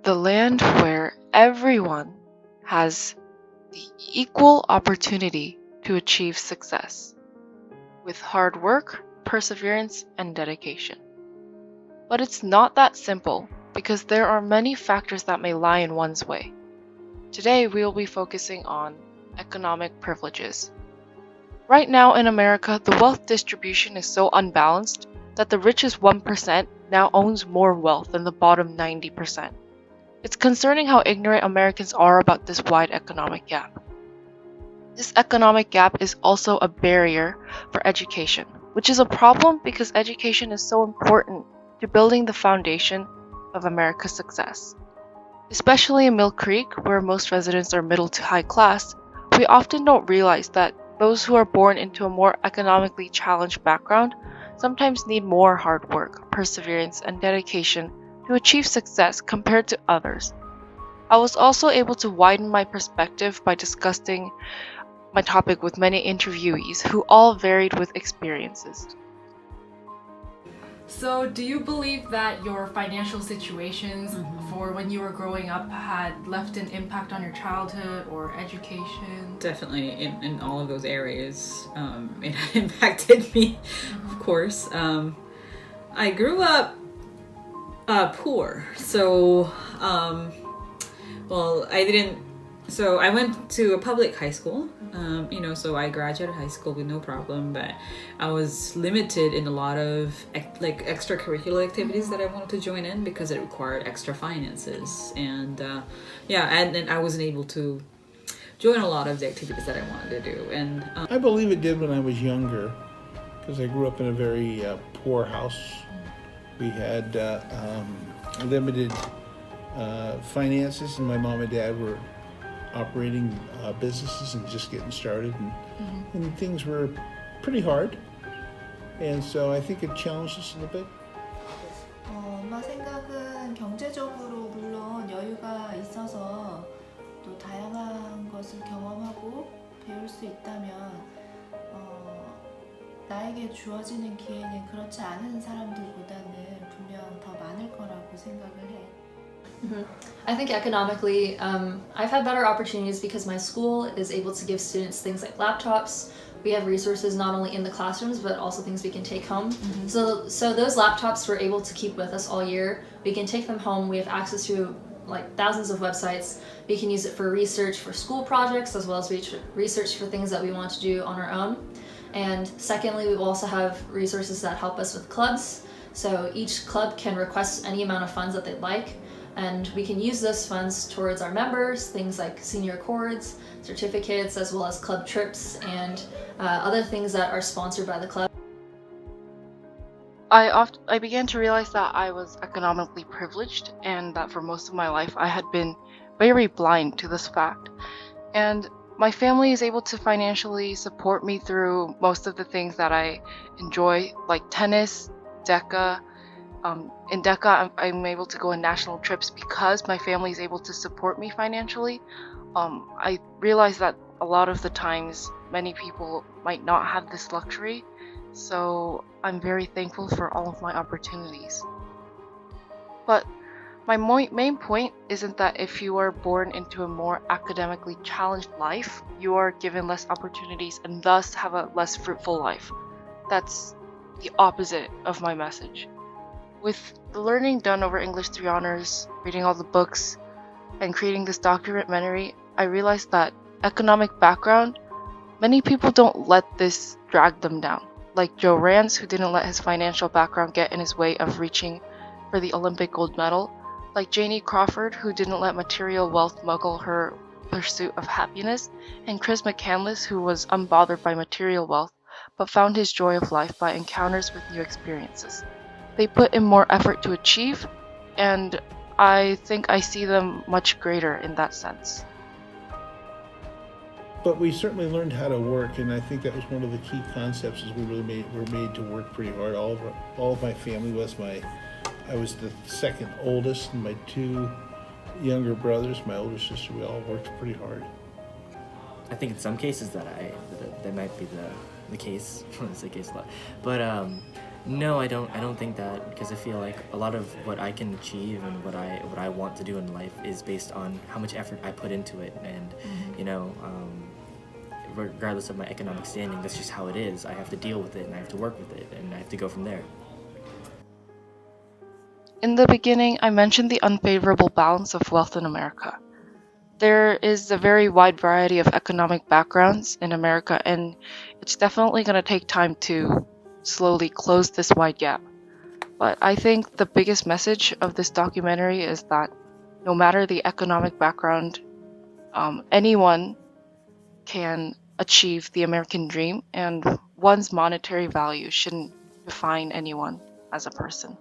the land where everyone has the equal opportunity to achieve success with hard work, perseverance, and dedication. But it's not that simple because there are many factors that may lie in one's way. Today, we will be focusing on economic privileges. Right now in America, the wealth distribution is so unbalanced that the richest 1% now owns more wealth than the bottom 90%. It's concerning how ignorant Americans are about this wide economic gap. This economic gap is also a barrier for education, which is a problem because education is so important to building the foundation of America's success. Especially in Mill Creek, where most residents are middle to high class, we often don't realize that those who are born into a more economically challenged background sometimes need more hard work, perseverance, and dedication to achieve success compared to others. I was also able to widen my perspective by discussing my topic with many interviewees who all varied with experiences. So, do you believe that your financial situations for when you were growing up had left an impact on your childhood or education? Definitely in all of those areas. It impacted me, of course. I grew up poor, so I went to a public high school, so I graduated high school with no problem, but I was limited in a lot of extracurricular activities that I wanted to join in because it required extra finances, and then I wasn't able to join a lot of the activities that I wanted to do. And I believe it did when I was younger, because I grew up in a very poor house. We had limited finances, and my mom and dad were operating businesses and just getting started, and things were pretty hard, and so I think it challenged us a little bit. 엄마 생각은 경제적으로 물론 여유가 있어서 또 다양한 것을 경험하고 배울 수 있다면 나에게 주어지는 기회는 그렇지 않은 사람들보다는 분명 더 많을 거라고 생각을 해. I think economically, I've had better opportunities because my school is able to give students things like laptops. We have resources not only in the classrooms, but also things we can take home. So those laptops we're able to keep with us all year. We can take them home. We have access to thousands of websites. We can use it for research for school projects, as well as research for things that we want to do on our own. And secondly, we also have resources that help us with clubs. So each club can request any amount of funds that they'd like, and we can use those funds towards our members, things like senior accords, certificates, as well as club trips, and other things that are sponsored by the club. I began to realize that I was economically privileged and that for most of my life I had been very blind to this fact. And my family is able to financially support me through most of the things that I enjoy, like tennis, DECA. In DECA, I'm able to go on national trips because my family is able to support me financially. I realize that a lot of the times many people might not have this luxury, so I'm very thankful for all of my opportunities. But my main point isn't that if you are born into a more academically challenged life, you are given less opportunities and thus have a less fruitful life. That's the opposite of my message. With the learning done over English 3 honors, reading all the books, and creating this documentary, I realized that economic background, many people don't let this drag them down. Like Joe Rance, who didn't let his financial background get in his way of reaching for the Olympic gold medal. Like Janie Crawford, who didn't let material wealth muggle her pursuit of happiness. And Chris McCandless, who was unbothered by material wealth, but found his joy of life by encounters with new experiences. They put in more effort to achieve, and I think I see them much greater in that sense. But we certainly learned how to work, and I think that was one of the key concepts. Is we really were made to work pretty hard. All of my family I was the second oldest, and my 2 younger brothers, my older sister, we all worked pretty hard. I think in some cases that might be the case. I say case a lot, but No, I don't. I don't think that, because I feel like a lot of what I can achieve and what I want to do in life is based on how much effort I put into it, and you know, regardless of my economic standing, that's just how it is. I have to deal with it, and I have to work with it, and I have to go from there. In the beginning, I mentioned the unfavorable balance of wealth in America. There is a very wide variety of economic backgrounds in America, and it's definitely going to take time to slowly close this wide gap. But I think the biggest message of this documentary is that no matter the economic background, anyone can achieve the American dream, and one's monetary value shouldn't define anyone as a person.